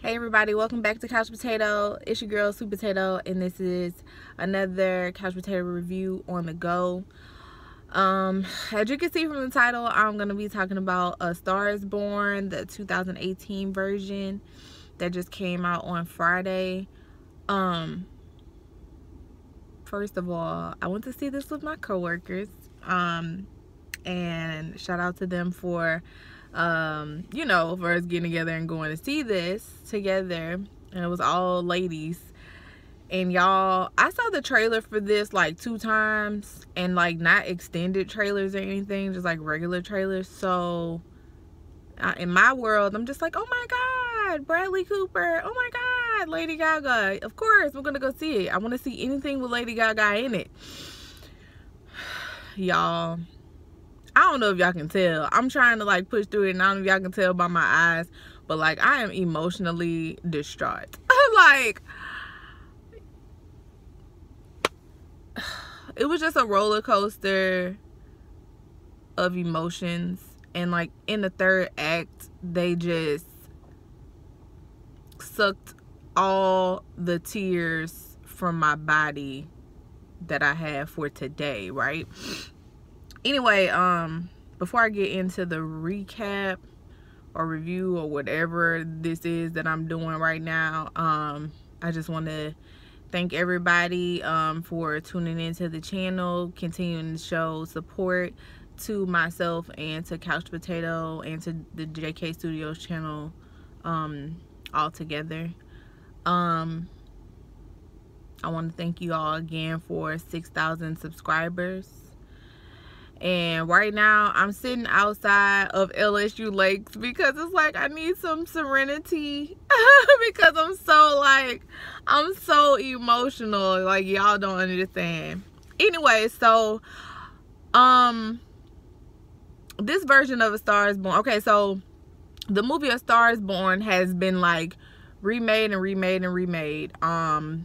Hey everybody, welcome back to Couch Potato. It's your girl Sweet Potato, and this is another Couch Potato review on the go. As you can see from the title, I'm gonna be talking about A Star Is Born, the 2018 version that just came out on Friday. First of all, I went to see this with my coworkers, and shout out to them for for us getting together and going to see this together. And it was all ladies. And y'all, I saw the trailer for this like 2 times, and like not extended trailers or anything, just like regular trailers. So in my world, I'm just like, oh my god, Bradley Cooper, oh my god, Lady Gaga, of course we're gonna go see it. I want to see anything with Lady Gaga in it. Y'all, I don't know if y'all can tell. I'm trying to like push through it, and I don't know if y'all can tell by my eyes, but like I am emotionally distraught. Like, it was just a roller coaster of emotions. And like in the third act, they just sucked all the tears from my body that I have for today, right? Anyway, before I get into the recap or review or whatever this is that I'm doing right now, I just want to thank everybody for tuning into the channel, continuing to show support to myself and to Couch Potato and to the JK Studios channel all together. I want to thank you all again for 6,000 subscribers. And right now I'm sitting outside of LSU Lakes because it's like I need some serenity because I'm so emotional, like y'all don't understand. Anyway, so this version of A Star Is Born, okay, so the movie A Star Is Born has been like remade and remade and remade. I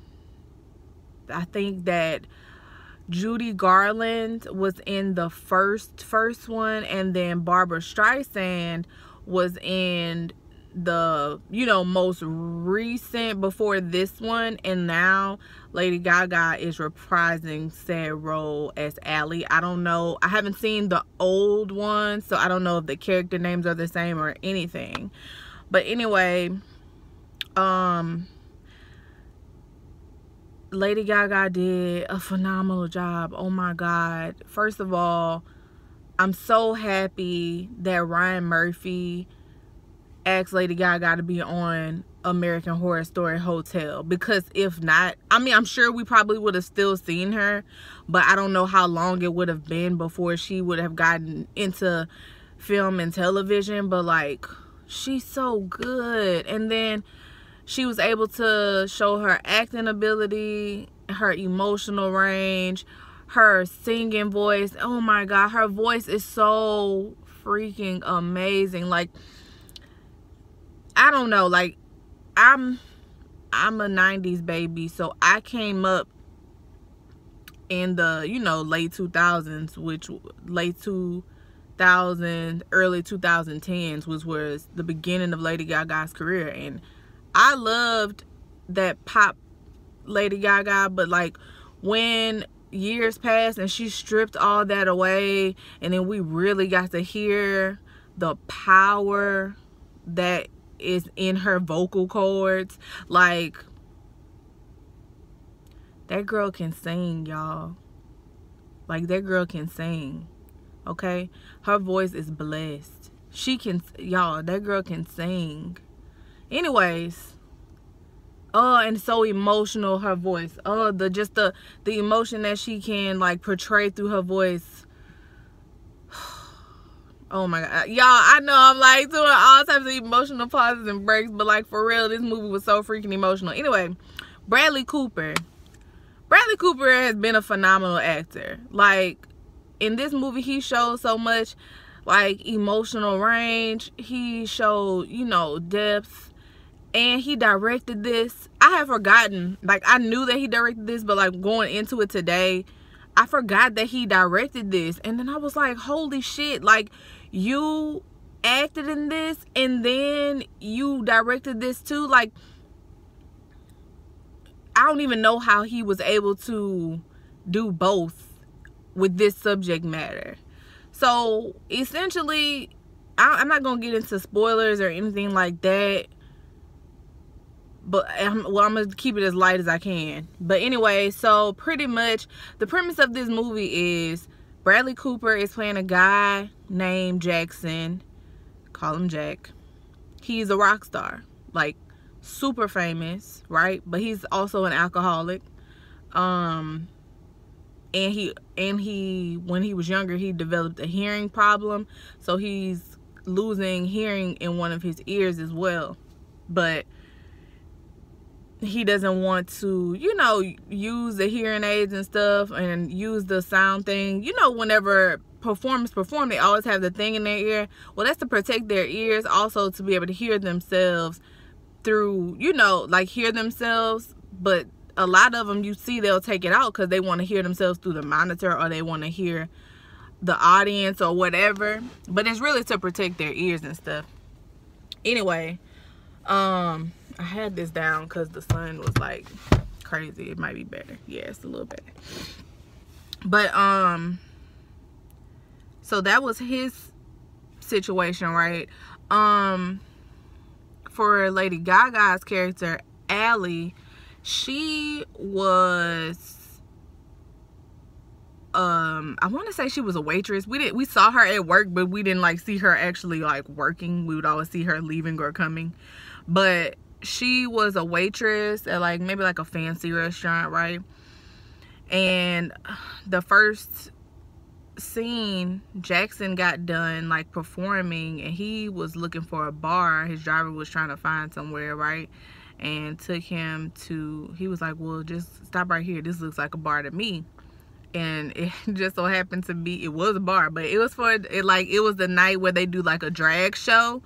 think that Judy Garland was in the first one, and then Barbara Streisand was in the most recent before this one, and now Lady Gaga is reprising said role as Allie. I don't know, I haven't seen the old one, so I don't know if the character names are the same or anything. But anyway, Lady Gaga did a phenomenal job. Oh my god. First of all, I'm so happy that Ryan Murphy asked Lady Gaga to be on American Horror Story Hotel, because if not, I mean, I'm sure we probably would have still seen her, but I don't know how long it would have been before she would have gotten into film and television. But like, she's so good. And then she was able to show her acting ability, her emotional range, her singing voice. Oh my god, her voice is so freaking amazing. Like, I don't know, like I'm a 90s baby, so I came up in the late 2000s, which late 2000s, early 2010s was the beginning of Lady Gaga's career. And I loved that pop Lady Gaga, but like when years passed and she stripped all that away, and then we really got to hear the power that is in her vocal cords. Like, that girl can sing, y'all. Like, that girl can sing, okay? Her voice is blessed. She can, y'all, that girl can sing. Anyways, and so emotional, her voice. The emotion that she can like portray through her voice. Oh my god, y'all, I know I'm like doing all types of emotional pauses and breaks, but like for real, this movie was so freaking emotional. Anyway, Bradley Cooper has been a phenomenal actor. Like, in this movie, he showed so much like emotional range. He showed depth. And he directed this. I had forgotten, like I knew that he directed this, but like going into it today, I forgot that he directed this. And then I was like, holy shit, like you acted in this and then you directed this too. Like, I don't even know how he was able to do both with this subject matter. So essentially, I'm not gonna get into spoilers or anything like that, but I'm gonna keep it as light as I can. But anyway, so pretty much the premise of this movie is Bradley Cooper is playing a guy named Jackson. Call him Jack. He's a rock star, like super famous, right? But he's also an alcoholic. And he when he was younger, he developed a hearing problem, so he's losing hearing in one of his ears as well. But he doesn't want to, you know, use the hearing aids and stuff and use the sound thing. You know, whenever performers perform, they always have the thing in their ear. Well, that's to protect their ears, also to be able to hear themselves through, you know, like hear themselves. But a lot of them, you see, they'll take it out because they want to hear themselves through the monitor, or they want to hear the audience or whatever. But it's really to protect their ears and stuff. Anyway, I had this down because the sun was like crazy. It might be better. Yeah, it's a little better. But so that was his situation, right? For Lady Gaga's character, Allie, she was I want to say she was a waitress. We saw her at work, but we didn't like see her actually like working. We would always see her leaving or coming. But she was a waitress at like maybe like a fancy restaurant, right? And the first scene, Jackson got done like performing, and he was looking for a bar. His driver was trying to find somewhere, right? And took him to, he was like, well, just stop right here, this looks like a bar to me. And it just so happened to be, it was a bar, but it was for it, like it was the night where they do like a drag show.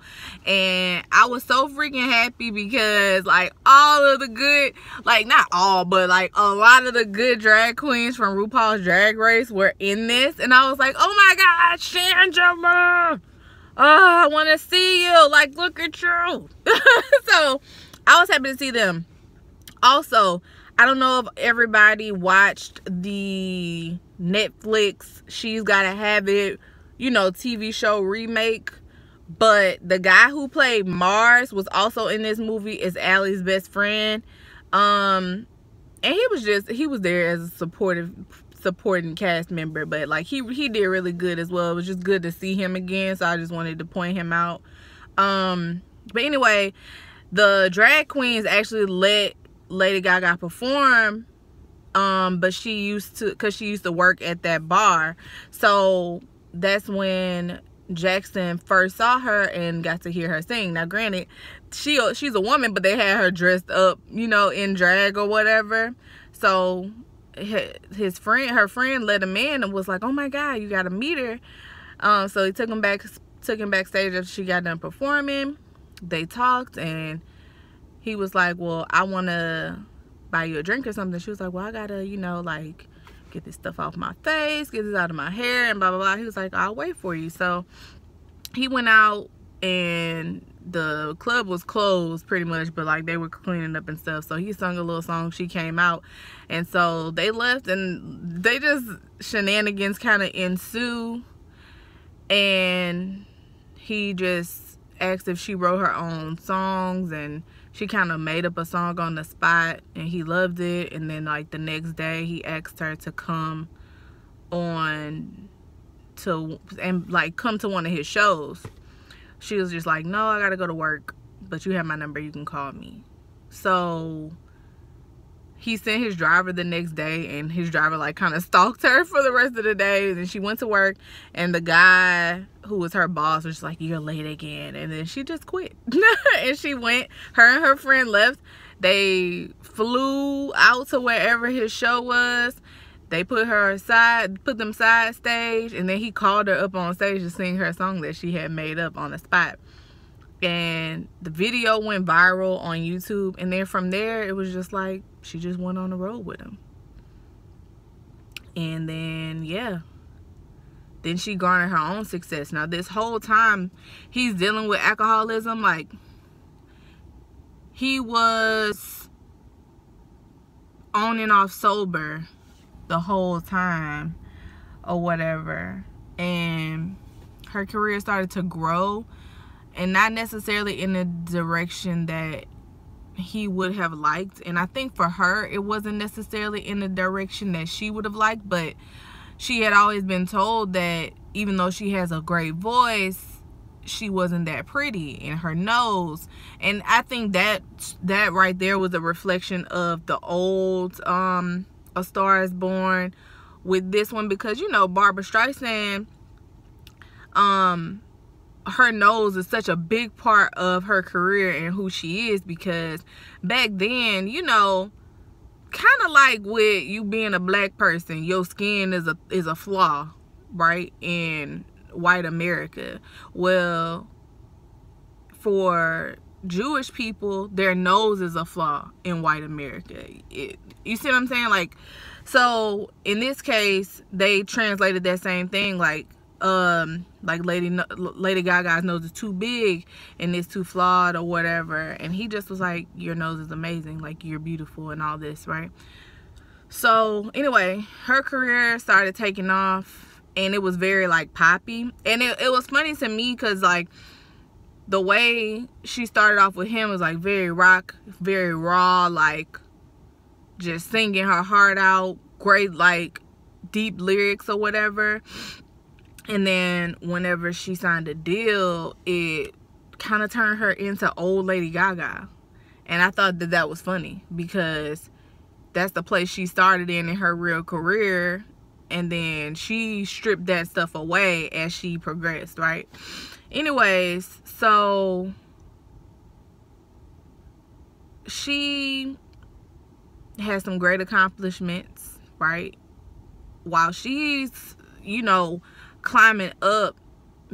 And I was so freaking happy because like all of the good, like not all, but like a lot of the good drag queens from RuPaul's Drag Race were in this. And I was like, oh my god, Shangela, oh, I want to see you, like look at you. So I was happy to see them. Also, I don't know if everybody watched the Netflix She's Gotta Have It, you know, TV show remake. But the guy who played Mars was also in this movie as Allie's best friend. And he was there as a supporting cast member. But like he did really good as well. It was just good to see him again. So I just wanted to point him out. But anyway, the drag queens actually let Lady Gaga perform, but she used to work at that bar. So that's when Jackson first saw her and got to hear her sing. Now granted, she's a woman, but they had her dressed up, you know, in drag or whatever. So her friend let him in and was like, oh my god, you gotta meet her. So he took him backstage after she got done performing. They talked, and he was like, well, I want to buy you a drink or something. She was like, well, I gotta, you know, like get this stuff off my face, get this out of my hair, and blah blah blah. He was like, I'll wait for you. So he went out, and the club was closed pretty much, but like they were cleaning up and stuff. So he sung a little song, she came out, and so they left, and they just shenanigans kind of ensue. And he just asked if she wrote her own songs, and she kind of made up a song on the spot, and he loved it. And then like the next day he asked her to come on come to one of his shows. She was just like, no, I gotta go to work, but you have my number, you can call me. So he sent his driver the next day, and his driver like kind of stalked her for the rest of the day. And she went to work, and the guy who was her boss was just like, you're late again. And then she just quit. And she went, her and her friend left. They flew out to wherever his show was. They put them side stage, and then he called her up on stage to sing her song that she had made up on the spot. And the video went viral on YouTube, and then from there it was just like she just went on the road with him. And then yeah, then she garnered her own success. Now this whole time he's dealing with alcoholism, like he was on and off sober the whole time or whatever, and her career started to grow, and not necessarily in the direction that he would have liked. And I think for her it wasn't necessarily in the direction that she would have liked, but she had always been told that even though she has a great voice, she wasn't that pretty, in her nose. And I think that right there was a reflection of the old A Star Is Born with this one, because you know Barbra Streisand, her nose is such a big part of her career and who she is, because back then, you know, kind of like with you being a black person, your skin is a flaw, right, in white America. Well, for Jewish people, their nose is a flaw in white America. You see what I'm saying? Like, so in this case, they translated that same thing, like Lady Gaga's nose is too big and it's too flawed or whatever, and he just was like, your nose is amazing, like you're beautiful and all this, right? So anyway, her career started taking off, and it was very like poppy, and it was funny to me because like the way she started off with him was like very rock, very raw, like just singing her heart out, great like deep lyrics or whatever. And then whenever she signed a deal, it kind of turned her into old Lady Gaga. And I thought that was funny, because that's the place she started in her real career. And then she stripped that stuff away as she progressed, right? Anyways, so she has some great accomplishments, right? While she's, you know, climbing up,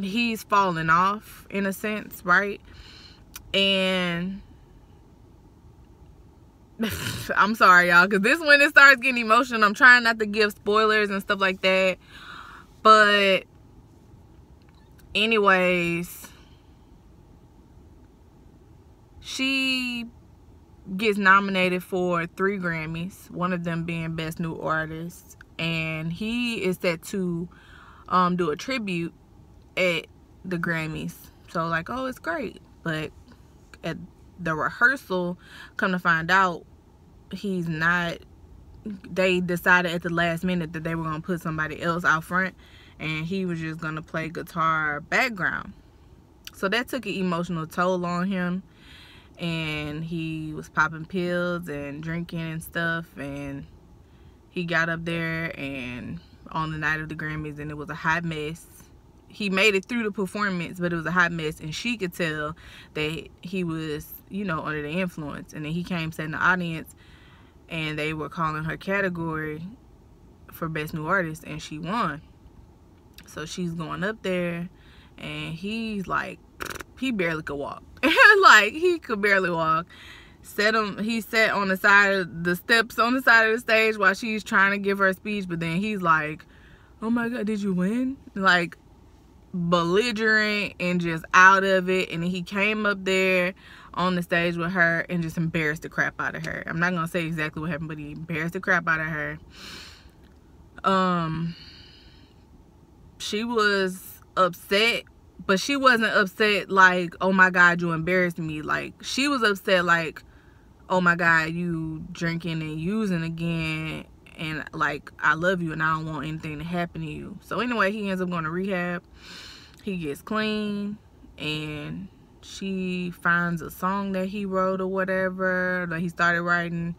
he's falling off in a sense, right? And I'm sorry y'all, because this when it starts getting emotional, I'm trying not to give spoilers and stuff like that, but anyways, she gets nominated for 3 Grammys, one of them being Best New Artist, and he is set to do a tribute at the Grammys. So like, oh, it's great, but at the rehearsal, come to find out, he's not. They decided at the last minute that they were gonna put somebody else out front, and he was just gonna play guitar background. So that took an emotional toll on him, and he was popping pills and drinking and stuff, and he got up there and on the night of the Grammys, and it was a hot mess. He made it through the performance, but it was a hot mess, and she could tell that he was, you know, under the influence. And then he came, sat in the audience, and they were calling her category for Best New Artist, and she won. So she's going up there, and he's like, he barely could walk. Like, he could barely walk. He sat on the side of the steps on the side of the stage while she's trying to give her a speech, but then he's like, oh my god, did you win? Like, belligerent and just out of it. And then he came up there on the stage with her and just embarrassed the crap out of her. I'm not gonna say exactly what happened, but he embarrassed the crap out of her. She was upset, but she wasn't upset like, oh my god, you embarrassed me. Like, she was upset like, oh my god, you drinking and using again, and like, I love you and I don't want anything to happen to you. So anyway, he ends up going to rehab. He gets clean, and she finds a song that he wrote or whatever that he started writing,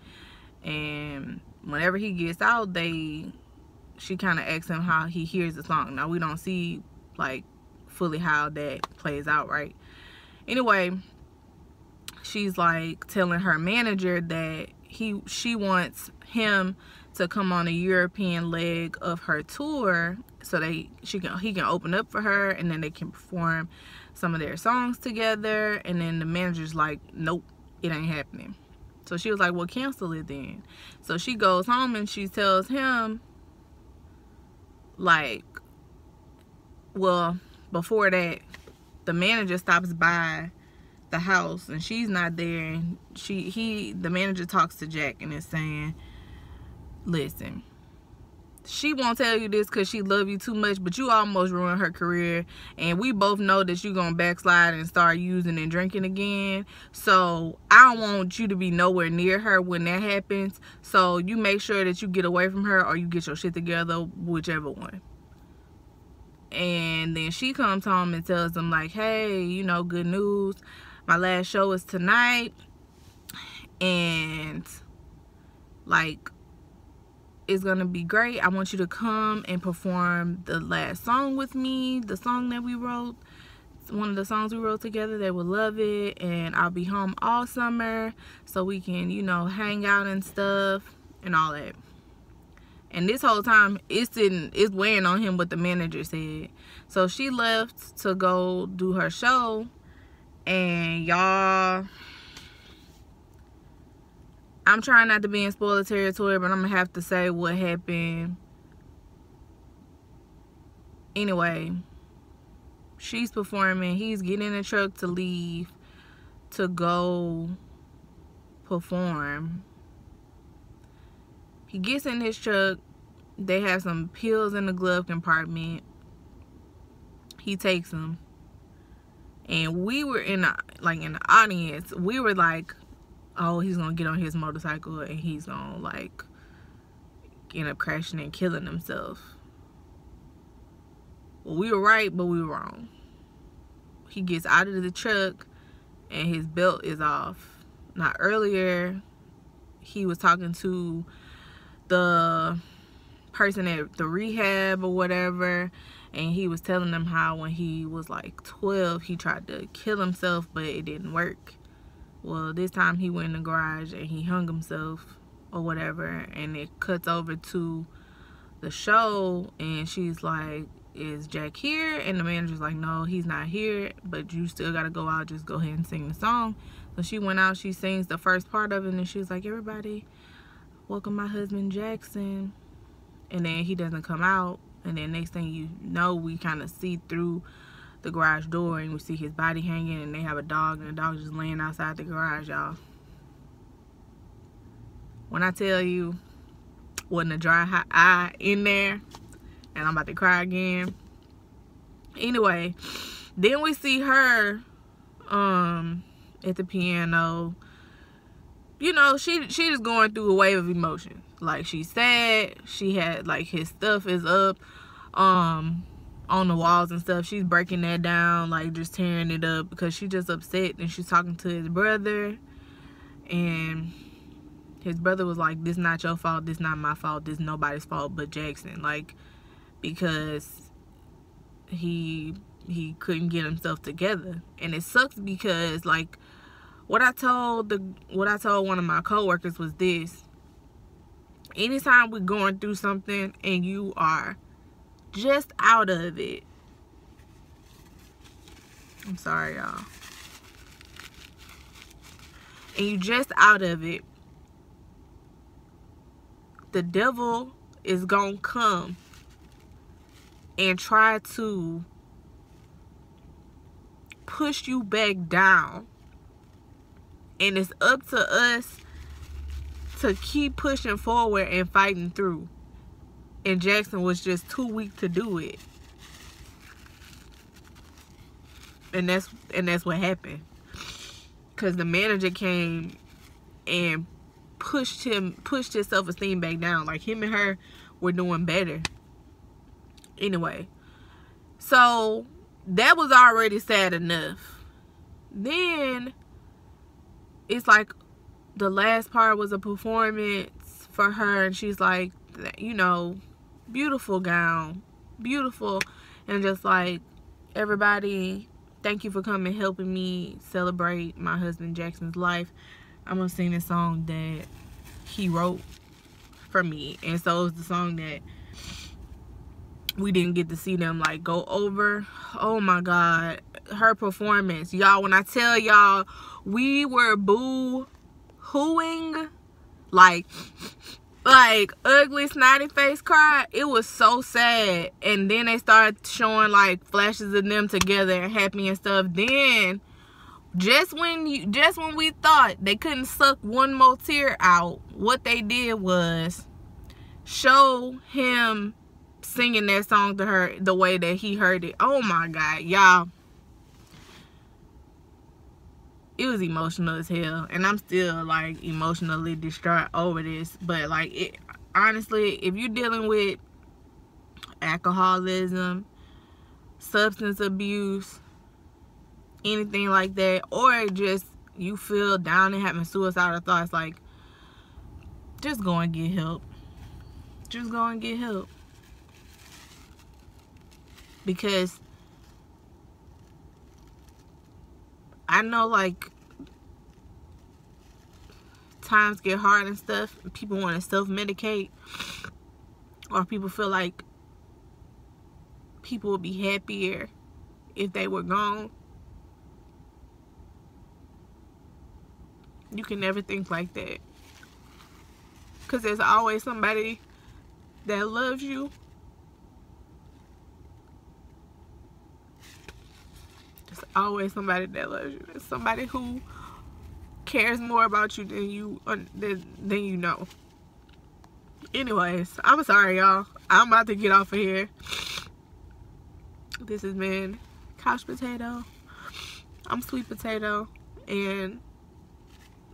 and whenever he gets out, she kind of asks him how he hears the song. Now we don't see like fully how that plays out, right? Anyway, she's like telling her manager that she wants him to come on a European leg of her tour so he can open up for her, and then they can perform some of their songs together. And then the manager's like, nope, it ain't happening. So she was like, well, cancel it then. So she goes home and she tells him, like, well, before that, the manager stops by the house and she's not there, and the manager talks to Jack and is saying, listen, she won't tell you this because she love you too much, but you almost ruined her career, and we both know that you're gonna backslide and start using and drinking again. So I don't want you to be nowhere near her when that happens. So you make sure that you get away from her, or you get your shit together, whichever one. And then she comes home and tells them like, hey, you know, good news, my last show is tonight, and like, it's gonna be great. I want you to come and perform the last song with me, the song that we wrote. It's one of the songs we wrote together. They will love it, and I'll be home all summer so we can, you know, hang out and stuff and all that. And this whole time it's weighing on him what the manager said. So she left to go do her show, and y'all, I'm trying not to be in spoiler territory, but I'm gonna have to say what happened. Anyway, she's performing. He's getting in the truck to leave to go perform. He gets in his truck. They have some pills in the glove compartment. He takes them. And we were in the audience. We were like, oh, he's gonna get on his motorcycle and he's gonna like end up crashing and killing himself. Well, we were right, but we were wrong. He gets out of the truck and his belt is off. Now earlier he was talking to the person at the rehab or whatever, and he was telling them how when he was like 12 he tried to kill himself, but it didn't work. Well, this time he went in the garage and he hung himself or whatever, and it cuts over to the show, and she's like, is Jack here? And the manager's like, no, he's not here, but you still gotta go out, just go ahead and sing the song. So she went out, she sings the first part of it, and she was like, everybody, welcome my husband Jackson. And then he doesn't come out, and then next thing you know, we kind of see through the garage door and we see his body hanging, and they have a dog, and the dog's just laying outside the garage, y'all. When I tell you, wasn't a dry hot eye in there, and I'm about to cry again. Anyway, then we see her at the piano. You know, she just going through a wave of emotion. Like, she's sad. She had like his stuff is up on the walls and stuff. She's breaking that down, like just tearing it up because she's just upset. And she's talking to his brother, and his brother was like, this not your fault, this not my fault, this nobody's fault but Jackson, like, because he couldn't get himself together. And it sucks because like what I told one of my coworkers was this: anytime we're going through something and you are just out of it, I'm sorry y'all, and you just out of it, the devil is gonna come and try to push you back down, and it's up to us to keep pushing forward and fighting through. And Jackson was just too weak to do it. And that's what happened. Cause the manager came and pushed his self-esteem back down. Like, him and her were doing better. Anyway, so that was already sad enough. Then it's like the last part was a performance for her, and she's like, you know, beautiful gown, beautiful, and just like, everybody, thank you for coming, helping me celebrate my husband Jackson's life. I'm gonna sing this song that he wrote for me. And so it's the song that we didn't get to see them like go over. Oh my God, her performance, y'all, when I tell y'all, we were boo-hooing, like like ugly snotty face cry. It was so sad. And then they started showing like flashes of them together and happy and stuff. Then just when we thought they couldn't suck one more tear out, what they did was show him singing that song to her the way that he heard it. Oh my God, y'all. It was emotional as hell, and I'm still like emotionally distraught over this. But like, honestly, if you're dealing with alcoholism, substance abuse, anything like that, or just you feel down and having suicidal thoughts, like, just go and get help. Just go and get help. Because I know, like, times get hard and stuff, and people want to self-medicate, or people feel like people would be happier if they were gone. You can never think like that, because there's always somebody that loves you. There's always somebody that loves you. There's somebody who cares more about you than you know. Anyways, I'm sorry, y'all. I'm about to get off of here. This has been Couch Potato. I'm Sweet Potato, and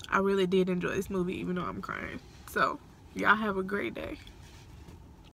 I really did enjoy this movie, even though I'm crying. So, y'all have a great day.